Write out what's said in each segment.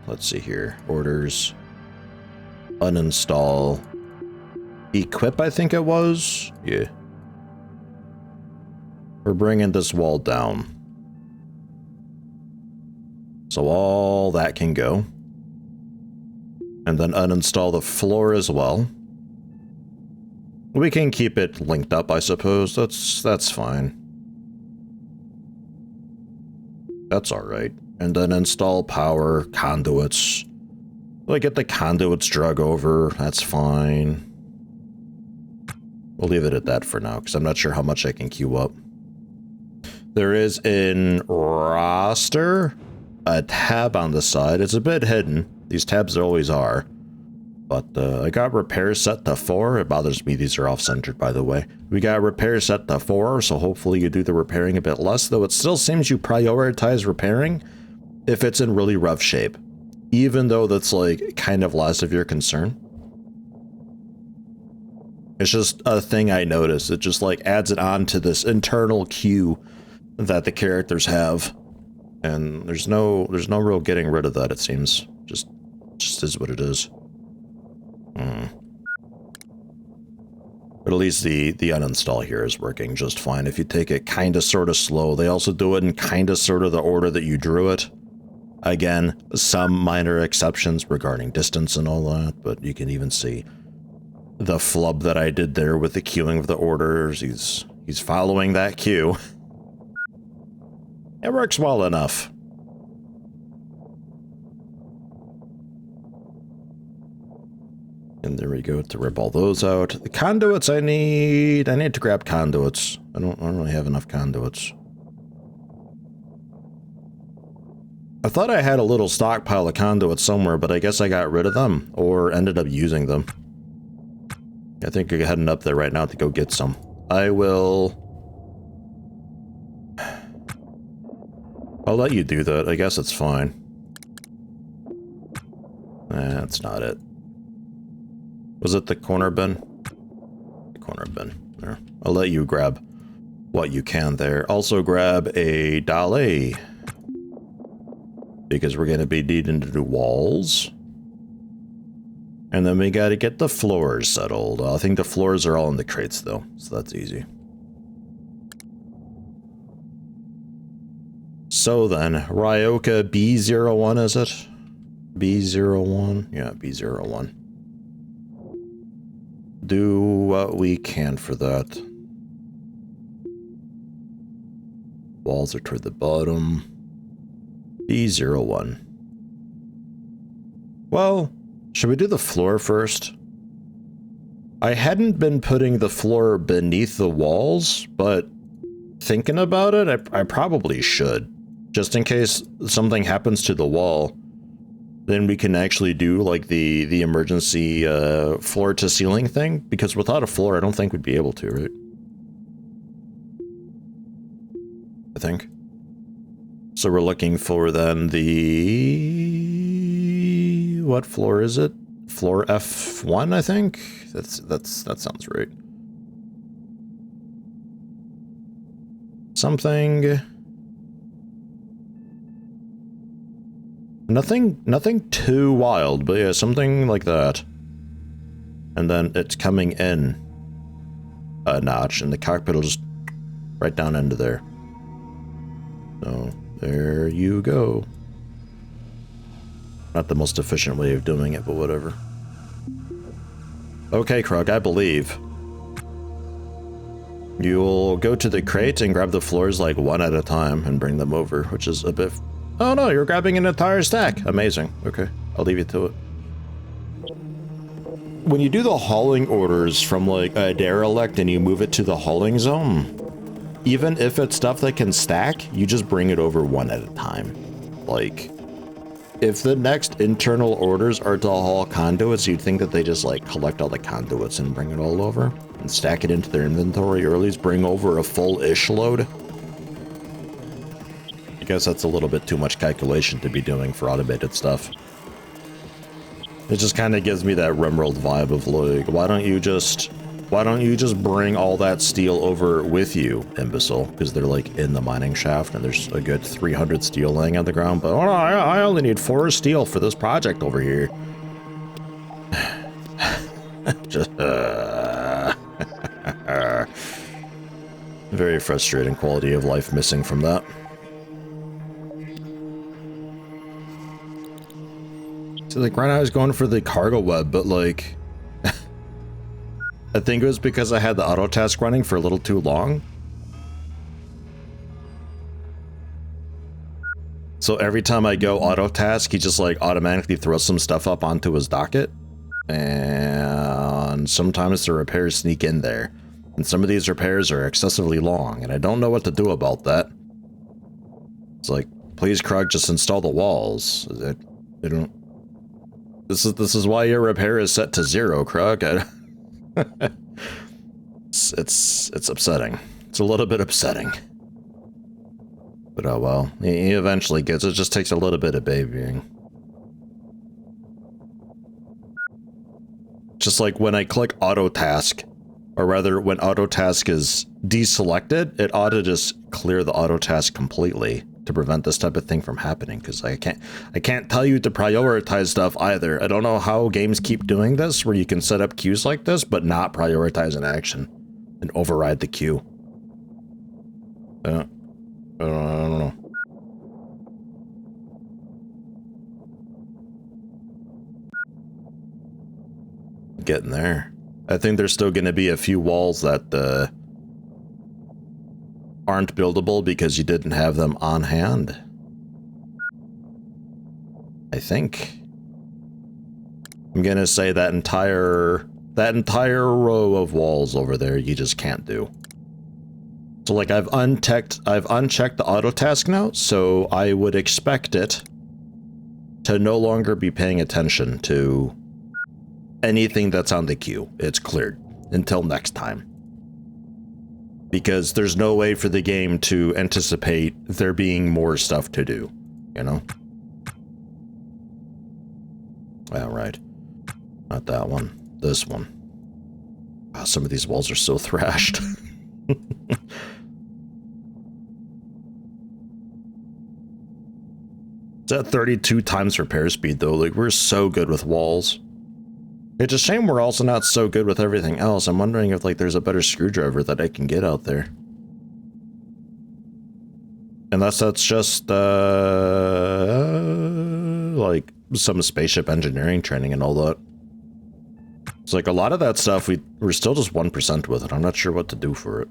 let's see here. Orders. Uninstall. Equip, I think it was? Yeah. We're bringing this wall down. So all that can go. And then uninstall the floor as well. We can keep it linked up, I suppose. That's fine. That's alright. And then install power, conduits. We'll get the conduits drug over. That's fine. We'll leave it at that for now, because I'm not sure how much I can queue up. There is in roster a tab on the side. It's a bit hidden. These tabs always are. But I got repair set to 4. It bothers me these are off-centered, by the way. We got repair set to 4, so hopefully you do the repairing a bit less, though it still seems you prioritize repairing if it's in really rough shape. Even though that's, like, kind of less of your concern. It's just a thing I noticed. It just, like, adds it on to this internal queue that the characters have. And there's no real getting rid of that, it seems. Just is what it is. But at least the uninstall here is working just fine. If you take it kinda sorta slow, they also do it in kinda sorta the order that you drew it. Again, some minor exceptions regarding distance and all that, but you can even see the flub that I did there with the queuing of the orders. He's following that queue. It works well enough. And there we go, to rip all those out. The conduits I need to grab conduits. I don't really have enough conduits. I thought I had a little stockpile of conduits somewhere, but I guess I got rid of them, or ended up using them. I think you're heading up there right now to go get some. I'll let you do that, I guess it's fine. That's not it. Was it the corner bin? The corner bin. There. I'll let you grab what you can there. Also grab a dolly. Because we're going to be needing to do walls. And then we got to get the floors settled. I think the floors are all in the crates though, so that's easy. So then, Ryoka B01 is it? B01? Yeah, B01. Do what we can for that. Walls are toward the bottom. B01. Well, should we do the floor first? I hadn't been putting the floor beneath the walls, but thinking about it, I probably should. Just in case something happens to the wall. Then we can actually do like the emergency floor to ceiling thing, because without a floor I don't think we'd be able to, right? I think. So we're looking for then the what floor is it? Floor F1, I think? That sounds right. Something. Nothing too wild, but yeah, something like that. And then it's coming in a notch, and the cockpit will just right down into there. So, there you go. Not the most efficient way of doing it, but whatever. Okay, Krug, I believe. You'll go to the crate and grab the floors like one at a time and bring them over, which is a bit... Oh no, you're grabbing an entire stack. Amazing. Okay, I'll leave you to it. When you do the hauling orders from like a derelict and you move it to the hauling zone, even if it's stuff that can stack, you just bring it over one at a time. Like, if the next internal orders are to haul conduits, you'd think that they just like collect all the conduits and bring it all over and stack it into their inventory, or at least bring over a full-ish load. I guess that's a little bit too much calculation to be doing for automated stuff. It just kind of gives me that RimWorld vibe of like, why don't you just Why don't you just bring all that steel over with you, imbecile? Because they're like in the mining shaft and there's a good 300 steel laying on the ground. But oh, no, I only need 4 steel for this project over here. Just very frustrating quality of life missing from that. So like right now I was going for the cargo web, but like I think it was because I had the auto task running for a little too long. So every time I go auto task, he just like automatically throws some stuff up onto his docket. And sometimes the repairs sneak in there. And some of these repairs are excessively long, and I don't know what to do about that. It's like, please, Krug, just install the walls. They don't. This is why your repair is set to 0, Krug. It's upsetting. It's a little bit upsetting. But oh well. He eventually gets it. Just takes a little bit of babying. Just like when I click auto task, or rather when auto task is deselected, it ought to just clear the auto task completely to prevent this type of thing from happening, because I can't tell you to prioritize stuff either. I don't know how games keep doing this, where you can set up queues like this, but not prioritize an action and override the queue. I don't know. Getting there. I think there's still going to be a few walls that aren't buildable because you didn't have them on hand. I think. I'm going to say that entire row of walls over there you just can't do. So like I've unchecked the auto task now, so I would expect it to no longer be paying attention to anything that's on the queue. It's cleared until next time. Because there's no way for the game to anticipate there being more stuff to do, you know? All right. Not that one. This one. Wow, some of these walls are so thrashed. It's at 32 times repair speed, though. Like, we're so good with walls. It's a shame we're also not so good with everything else. I'm wondering if, like, there's a better screwdriver that I can get out there. Unless that's just, like, some spaceship engineering training and all that. It's like, a lot of that stuff, we're still just 1% with it. I'm not sure what to do for it.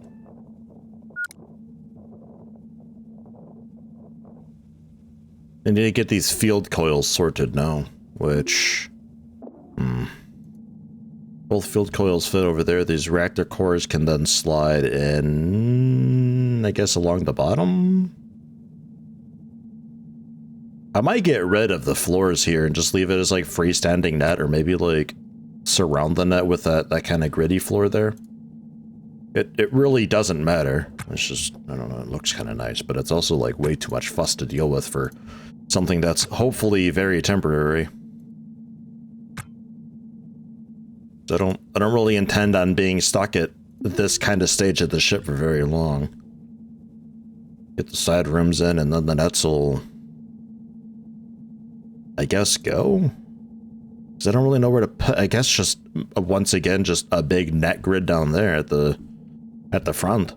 I need to get these field coils sorted now, which... Both field coils fit over there. These reactor cores can then slide in, I guess, along the bottom? I might get rid of the floors here and just leave it as, like, freestanding net, or maybe, like, surround the net with that kind of gritty floor there. It really doesn't matter. It's just, I don't know, it looks kind of nice, but it's also, like, way too much fuss to deal with for something that's hopefully very temporary. I don't really intend on being stuck at this kind of stage of the ship for very long. Get the side rooms in, and then the nets will, I guess, go? Because I don't really know where to put. I guess just, once again, just a big net grid down there at the front.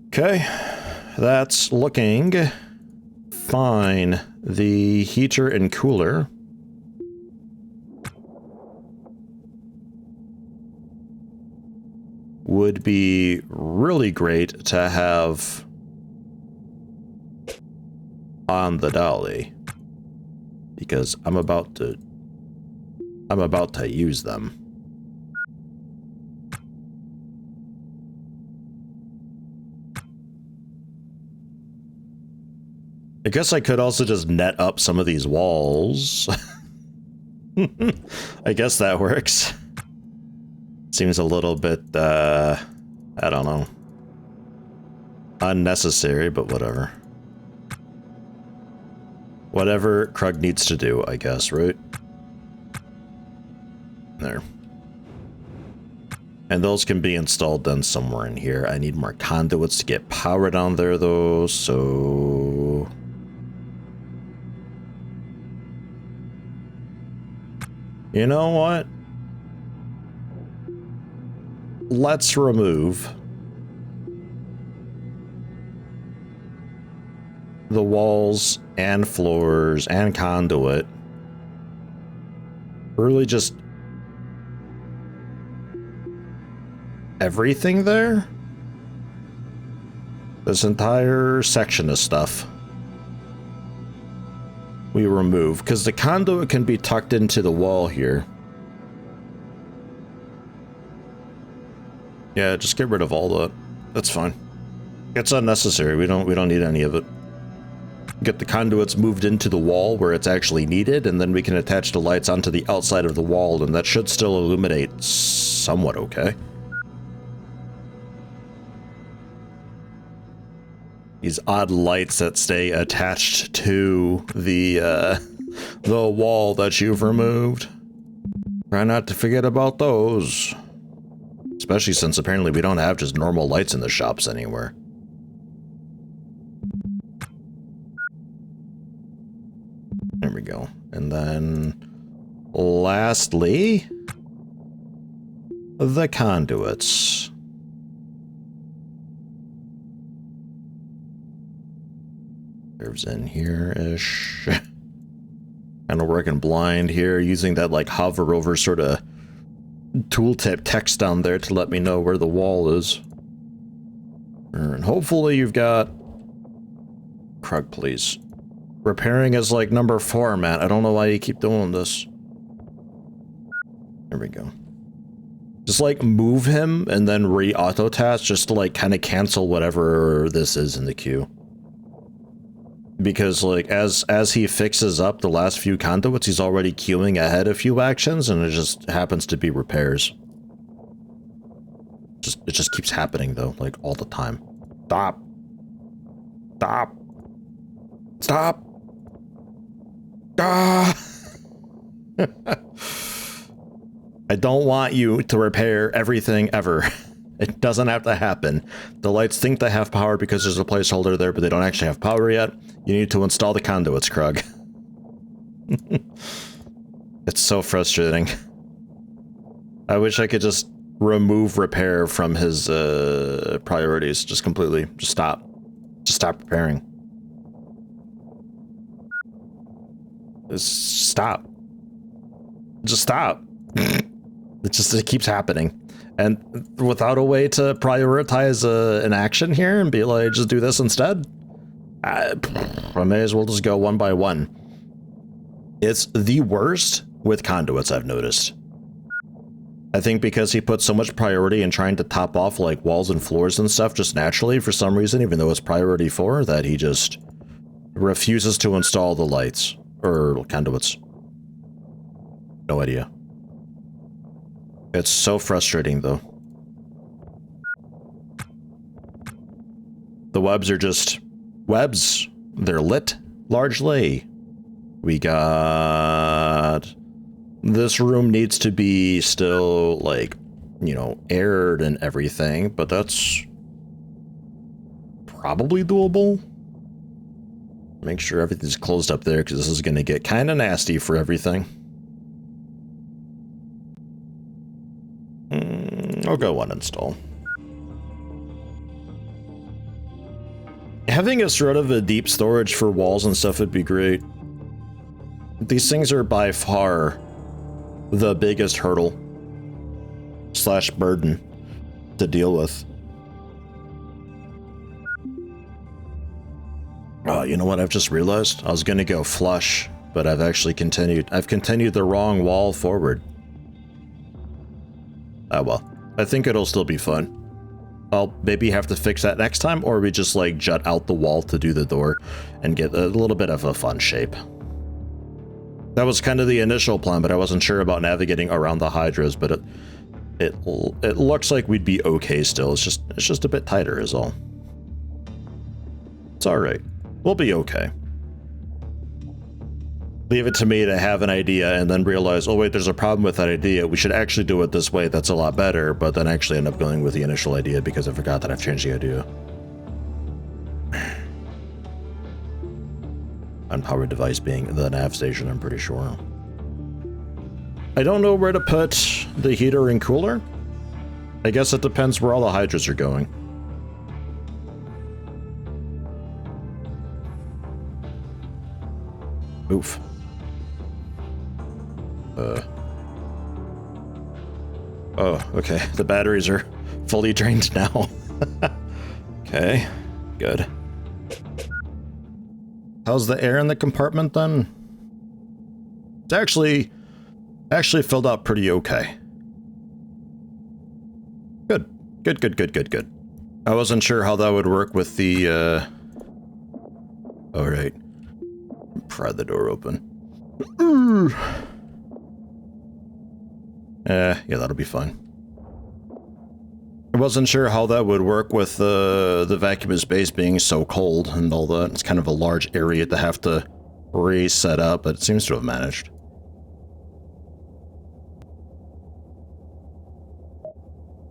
Okay. That's looking fine. The heater and cooler would be really great to have on the dolly, because I'm about to use them. I guess I could also just net up some of these walls. I guess that works. Seems a little bit, I don't know, unnecessary, but whatever. Whatever Krug needs to do, I guess, right? There. And those can be installed then somewhere in here. I need more conduits to get power down there, though, so... You know what? Let's remove the walls and floors and conduit. Really just everything there? This entire section of stuff we remove, because the conduit can be tucked into the wall here. Yeah, just get rid of all that. That's fine. It's unnecessary. We don't need any of it. Get the conduits moved into the wall where it's actually needed, and then we can attach the lights onto the outside of the wall, and that should still illuminate somewhat okay. These odd lights that stay attached to the wall that you've removed. Try not to forget about those. Especially since apparently we don't have just normal lights in the shops anywhere. There we go. And then, lastly, the conduits. Curves in here-ish. Kind of working blind here, using that like hover over sort of tooltip text down there to let me know where the wall is. And hopefully you've got... Krug, please. Repairing is like number 4, man. I don't know why you keep doing this. There we go. Just like move him and then re-auto task just to like kind of cancel whatever this is in the queue. Because like as he fixes up the last few conduits, he's already queuing ahead a few actions, and it just happens to be repairs. It just keeps happening though, like all the time. Stop. Stop. Stop. Ah. I don't want you to repair everything ever. It doesn't have to happen. The lights think they have power because there's a placeholder there, but they don't actually have power yet. You need to install the conduits, Krug. It's so frustrating. I wish I could just remove repair from his priorities, just completely. Just stop. Just stop repairing. Just stop. Just stop. It keeps happening. And without a way to prioritize an action here and be like, just do this instead, I may as well just go one by one. It's the worst with conduits, I've noticed. I think because he put so much priority in trying to top off like walls and floors and stuff just naturally for some reason, even though it's priority 4, that he just refuses to install the lights or conduits. No idea. It's so frustrating, though. The webs are just webs. They're lit, largely. We got... This room needs to be still, like, you know, aired and everything, but that's probably doable. Make sure everything's closed up there, because this is going to get kind of nasty for everything. I'll go uninstall. Having a sort of a deep storage for walls and stuff would be great. These things are by far the biggest hurdle / burden to deal with. Oh, you know what I've just realized? I was gonna go flush, but I've actually continued. I've continued the wrong wall forward. Oh well. I think it'll still be fun. I'll maybe have to fix that next time, or we just like jut out the wall to do the door and get a little bit of a fun shape. That was kind of the initial plan, but I wasn't sure about navigating around the hydras, but it looks like we'd be okay still. It's just a bit tighter is all. It's all right. We'll be okay. leave it to me to have an idea and then realize, oh wait, there's a problem with that idea. We should actually do it this way. That's a lot better. But then actually end up going with the initial idea because I forgot that I've changed the idea. Unpowered device being the nav station, I'm pretty sure. I don't know where to put the heater and cooler. I guess it depends where all the hydras are going. Oof. Oh, okay. The batteries are fully drained now. Okay, good. How's the air in the compartment then? It's actually filled out pretty okay. Good. Good. I wasn't sure how that would work with the, all right. Pry the door open. Yeah, that'll be fine. I wasn't sure how that would work with the vacuum base being so cold and all that. It's kind of a large area to have to reset up, but it seems to have managed.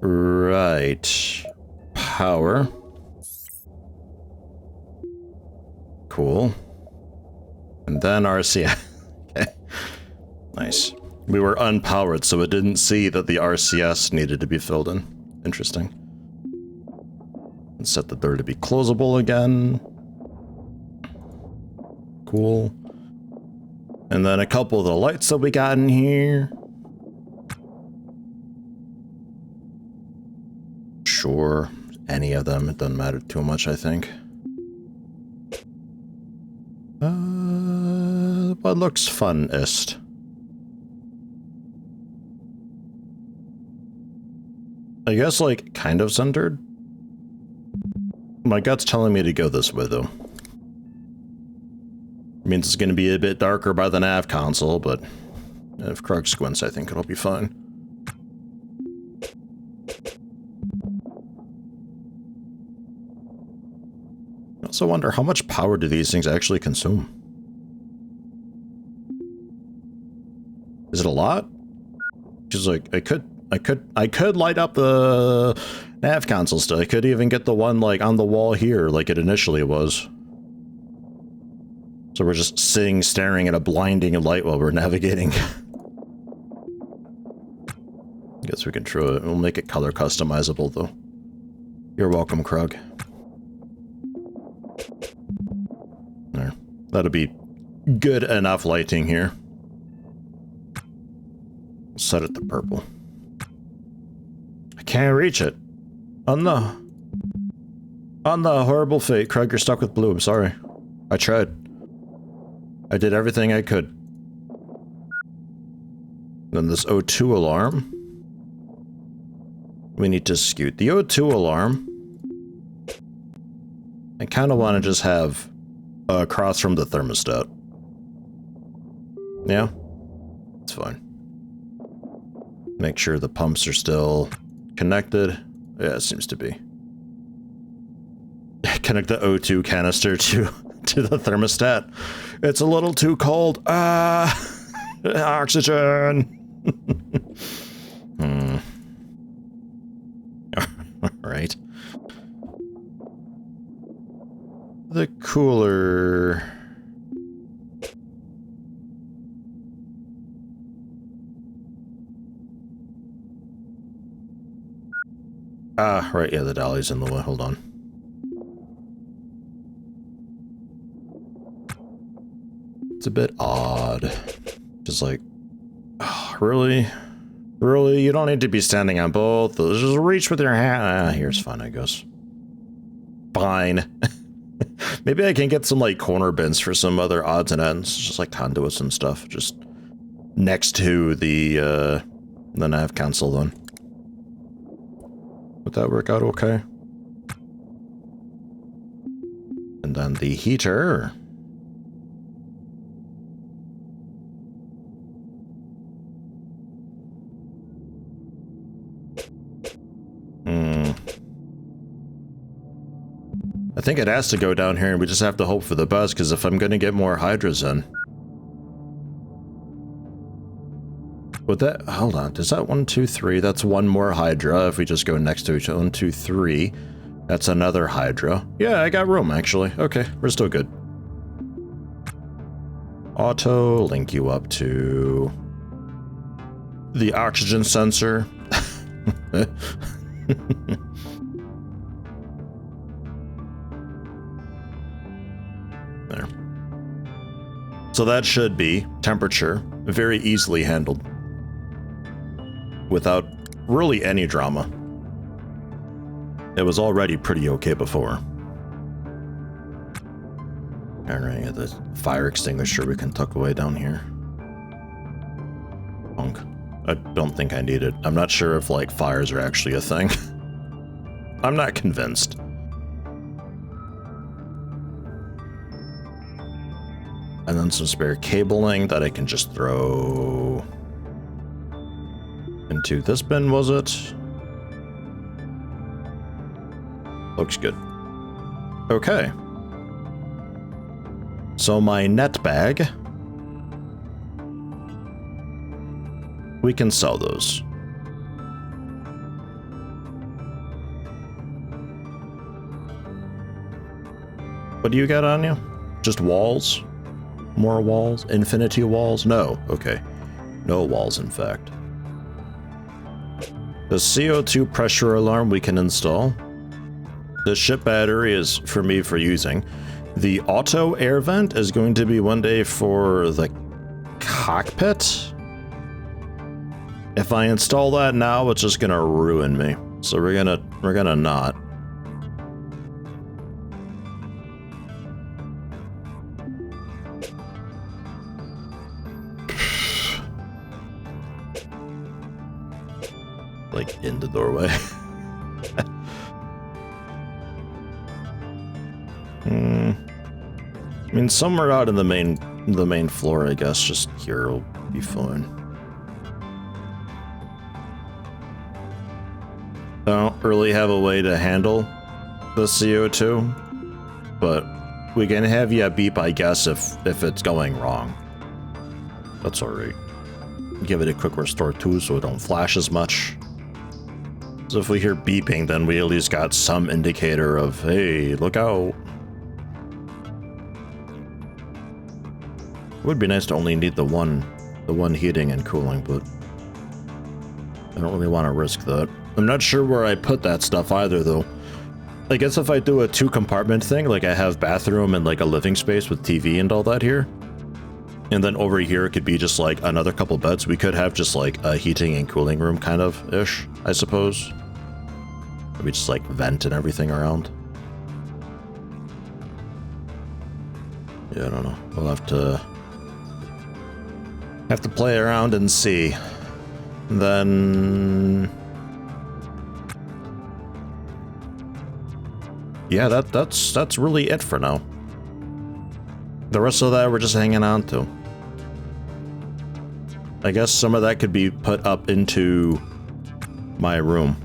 Right. Power. Cool. And then RCS. Okay. Nice. We were unpowered, so it didn't see that the RCS needed to be filled in. Interesting. And set the door to be closable again. Cool. And then a couple of the lights that we got in here. Sure. Any of them. It doesn't matter too much, I think. What looks funnest? I guess, like, kind of centered. My gut's telling me to go this way, though. Means it's going to be a bit darker by the nav console, but if Krug squints, I think it'll be fine. I also wonder how much power do these things actually consume? Is it a lot? Just like, I could light up the nav console still. I could even get the one like on the wall here like it initially was. So we're just sitting staring at a blinding light while we're navigating. Guess we can throw it. We'll make it color customizable though. You're welcome, Krug. There. That'll be good enough lighting here. Set it to purple. I can't reach it. On the horrible fate, Krug, you're stuck with blue. I'm sorry. I tried. I did everything I could. Then this O2 alarm. We need to scoot. The O2 alarm. I kind of want to just have across from the thermostat. Yeah? It's fine. Make sure the pumps are still connected. Yeah, it seems to be. Connect the O2 canister to the thermostat. It's a little too cold. Oxygen. All right. The cooler. Right, yeah, the dolly's in the way. Hold on. It's a bit odd. Just like, oh, really? Really? You don't need to be standing on both. Just reach with your hand. Here's fun, I guess. Fine. Maybe I can get some, like, corner bins for some other odds and ends. Just, like, conduits and stuff. Just next to the nav console, then. Would that work out okay? And then the heater. I think it has to go down here and we just have to hope for the best, because if I'm going to get more hydras in, Would that, hold on, is that 1, 2, 3? That's one more Hydra if we just go next to each other. 1, 2, 3. That's another Hydra. Yeah, I got room actually. Okay, we're still good. Auto, link you up to the oxygen sensor. There. So that should be temperature, very easily handled. Without really any drama. It was already pretty okay before. Alright, the fire extinguisher we can tuck away down here. Punk. I don't think I need it. I'm not sure if, like, fires are actually a thing. I'm not convinced. And then some spare cabling that I can just throw into this bin, was it? Looks good. Okay. So my net bag, we can sell those. What do you got on you? Just walls? More walls? Infinity walls? No. Okay. No walls, in fact. The CO2 pressure alarm we can install. The ship battery is for me for using. The auto air vent is going to be one day for the cockpit. If I install that now, it's just gonna ruin me. So we're gonna not. Like in the doorway. I mean, somewhere out in the main floor, I guess. Just here will be fine. I don't really have a way to handle the CO2, but we can have you beep, I guess, if it's going wrong. That's alright. Give it a quick restore too, so it don't flash as much. So if we hear beeping, then we at least got some indicator of, hey, look out. It would be nice to only need the one heating and cooling, but I don't really want to risk that. I'm not sure where I put that stuff either, though. I guess if I do a 2-compartment thing, like I have bathroom and like a living space with TV and all that here, and then over here it could be just like another couple beds, we could have just like a heating and cooling room kind of ish, I suppose. Maybe just like vent and everything around. Yeah, I don't know. We'll have to play around and see. Then yeah, that's really it for now. The rest of that we're just hanging on to. I guess some of that could be put up into my room.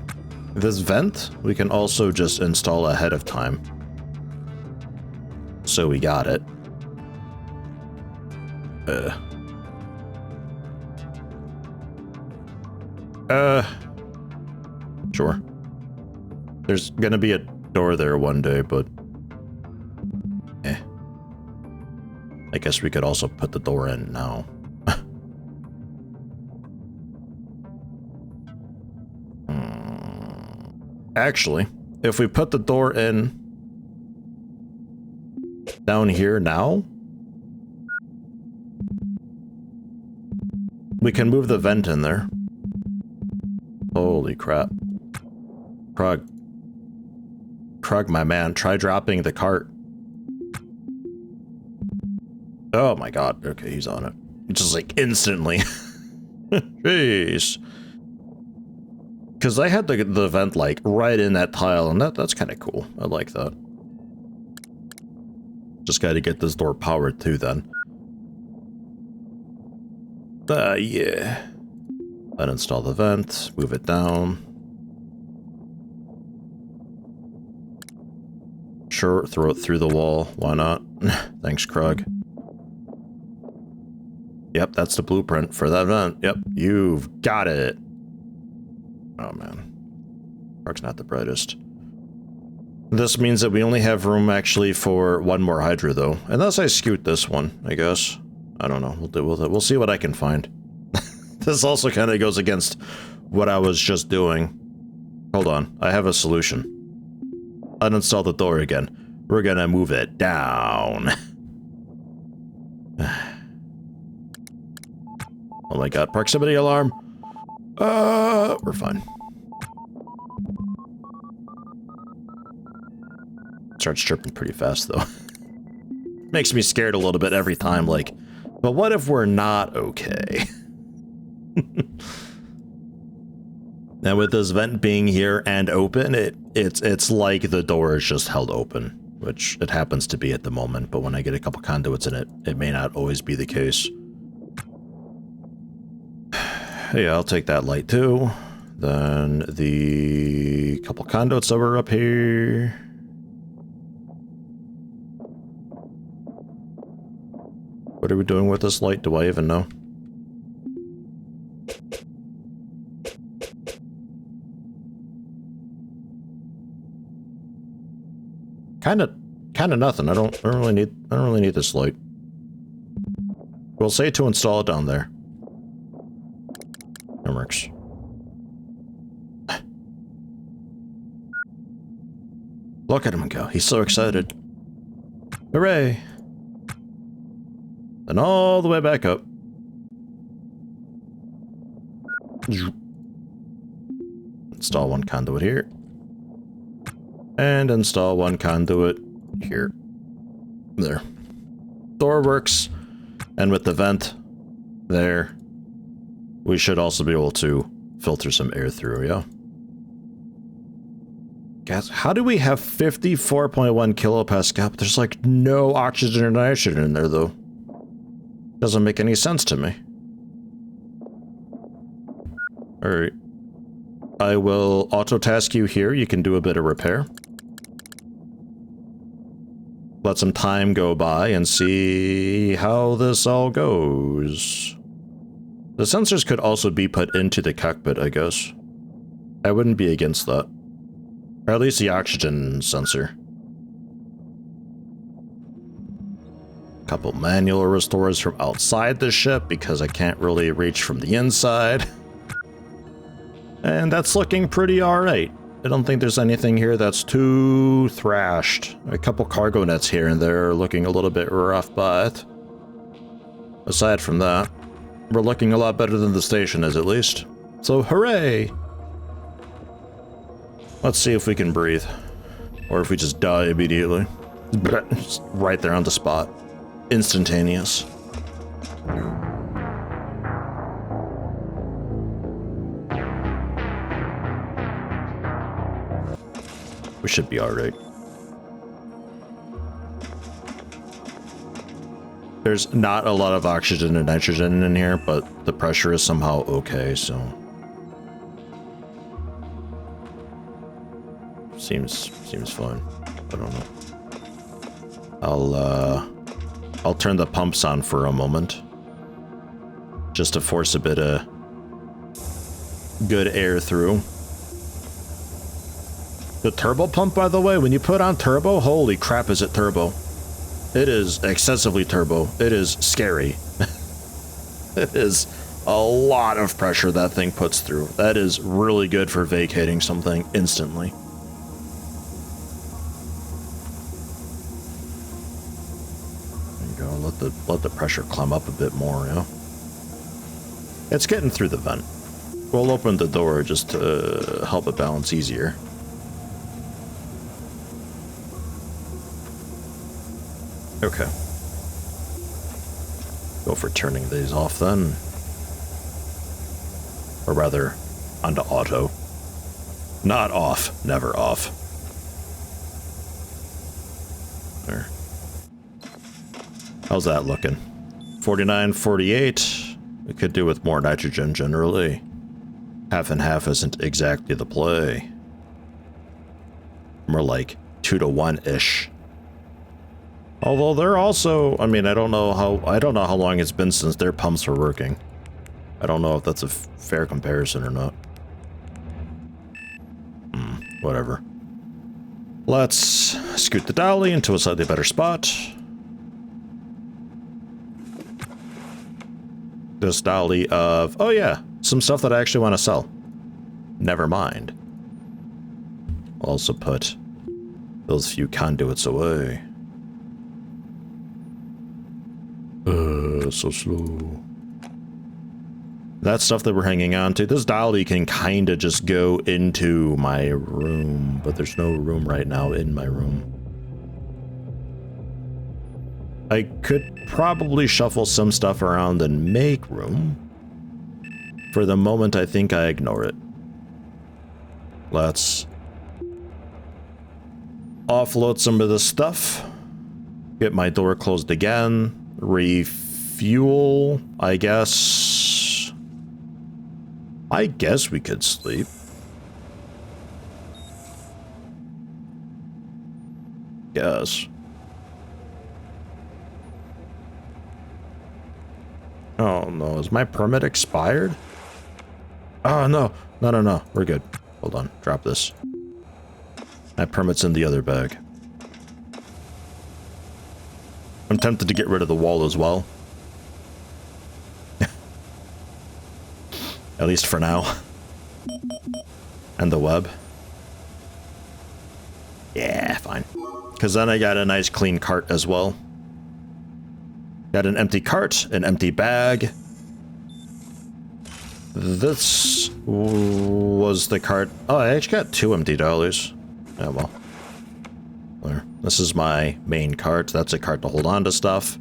This vent we can also just install ahead of time. So we got it. Sure. There's gonna be a door there one day, but I guess we could also put the door in now. Actually, if we put the door in down here now, we can move the vent in there. Holy crap. Krug, my man, try dropping the cart. Oh my god, okay, he's on it. Just like instantly. Jeez. Because I had the vent like right in that tile, and that's kind of cool. I like that. Just got to get this door powered too then. Yeah. Uninstall the vent, move it down. Sure, throw it through the wall. Why not? Thanks, Krug. Yep, that's the blueprint for that vent. Yep, you've got it. Oh, man. Park's not the brightest. This means that we only have room, actually, for one more Hydra, though. Unless I scoot this one, I guess. I don't know. We'll see what I can find. This also kind of goes against what I was just doing. Hold on. I have a solution. Uninstall the door again. We're gonna move it down. Oh my god, proximity alarm. We're fine. Starts chirping pretty fast, though. Makes me scared a little bit every time, like, but what if we're not okay? And with this vent being here and open, it's like the door is just held open, which it happens to be at the moment, but when I get a couple conduits in it, it may not always be the case. Yeah, I'll take that light too. Then the couple conduits that were up here. What are we doing with this light? Do I even know? Kind of nothing. I don't really need this light. We'll say to install it down there. It works. Look at him go. He's so excited. Hooray! And all the way back up. Install one conduit here. And install one conduit here. There. Door works. And with the vent there, we should also be able to filter some air through, yeah? Guys, how do we have 54.1 kilopascal? There's like no oxygen or nitrogen in there, though. Doesn't make any sense to me. Alright. I will auto-task you here. You can do a bit of repair. Let some time go by and see how this all goes. The sensors could also be put into the cockpit, I guess. I wouldn't be against that. Or at least the oxygen sensor. Couple manual restores from outside the ship because I can't really reach from the inside. And that's looking pretty alright. I don't think there's anything here that's too thrashed. A couple cargo nets here and there are looking a little bit rough, but aside from that, we're looking a lot better than the station is, at least. So hooray! Let's see if we can breathe. Or if we just die immediately. Just right there on the spot. Instantaneous. We should be alright. There's not a lot of oxygen and nitrogen in here, but the pressure is somehow okay, so... Seems fine. I don't know. I'll turn the pumps on for a moment. Just to force a bit of good air through. The turbo pump, by the way, when you put on turbo, holy crap is it turbo. It is excessively turbo. It is scary. It is a lot of pressure that thing puts through. That is really good for vacating something instantly. There you go. Let the pressure climb up a bit more, yeah. It's getting through the vent. We'll open the door just to help it balance easier. Okay. Go for turning these off then. Or rather, onto auto. Not off, never off. There. How's that looking? 49, 48. We could do with more nitrogen generally. Half and half isn't exactly the play. More like 2 to 1-ish. Although they're also, I mean, I don't know how long it's been since their pumps were working. I don't know if that's a fair comparison or not. Whatever. Let's scoot the dolly into a slightly better spot. This dolly of, oh yeah, some stuff that I actually want to sell. Never mind. I'll also put those few conduits away. So slow. That stuff that we're hanging on to, this dolly can kind of just go into my room, but there's no room right now in my room. I could probably shuffle some stuff around and make room. For the moment, I think I ignore it. Let's offload some of this stuff. Get my door closed again. Refuel, I guess. I guess we could sleep. Guess. Oh no, is my permit expired? Oh no, no, we're good. Hold on, drop this. My permit's in the other bag. I'm tempted to get rid of the wall as well. At least for now. And the web. Yeah, fine. Because then I got a nice clean cart as well. Got an empty cart, an empty bag. This was the cart. Oh, I actually got 2 empty dollars. Oh, well. There. This is my main cart. That's a cart to hold on to stuff.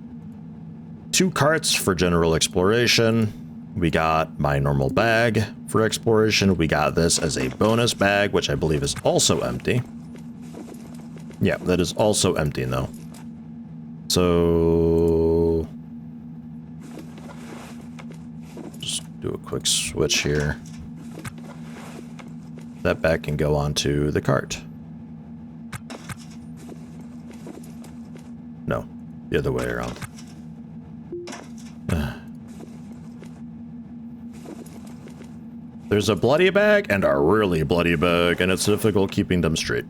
2 carts for general exploration. We got my normal bag for exploration. We got this as a bonus bag, which I believe is also empty. Yeah, that is also empty though. So just do a quick switch here. That bag can go onto the cart. No, the other way around. There's a bloody bag and a really bloody bag, and it's difficult keeping them straight.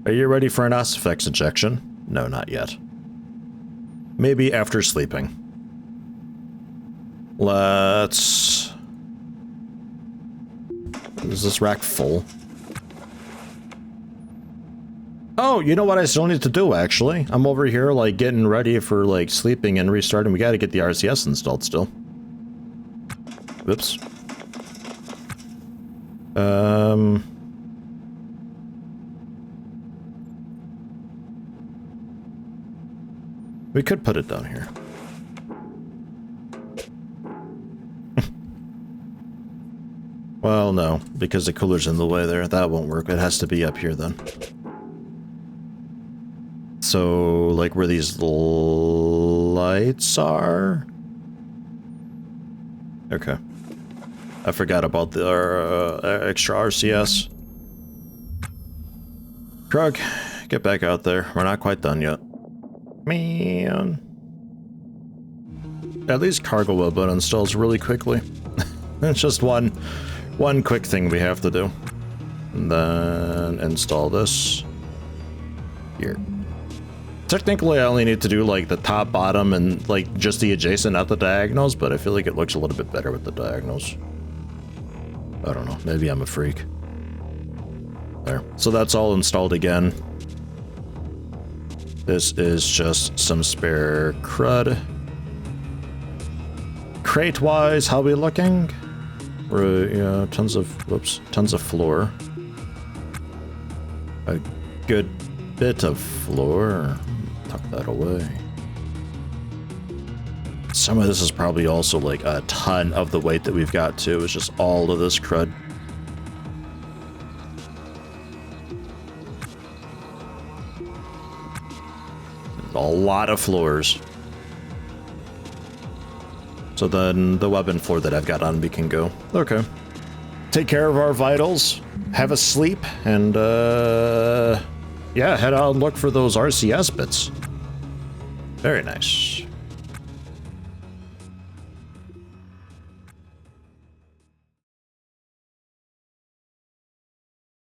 Are you ready for an Asphyx injection? No, not yet. Maybe after sleeping. Let's... Is this rack full? Oh, you know what I still need to do, actually? I'm over here, like, getting ready for, like, sleeping and restarting. We gotta get the RCS installed still. Whoops. We could put it down here. Well, no, because the cooler's in the way there. That won't work. It has to be up here then. So, like where these lights are? Okay. I forgot about the extra RCS. Krug, get back out there. We're not quite done yet. Man. At least cargo web uninstalls really quickly. It's just one quick thing we have to do. And then install this here. Technically, I only need to do like the top, bottom, and like just the adjacent, not the diagonals, but I feel like it looks a little bit better with the diagonals. I don't know, maybe I'm a freak. There. So that's all installed again. This is just some spare crud. Crate-wise, how we looking? We're, yeah, tons of floor. A good bit of floor. Tuck that away. Some of this is probably also like a ton of the weight that we've got too. It's just all of this crud. A lot of floors. So then the weapon floor that I've got on me can go. Okay. Take care of our vitals, have a sleep, and yeah, head out and look for those RCS bits. Very nice.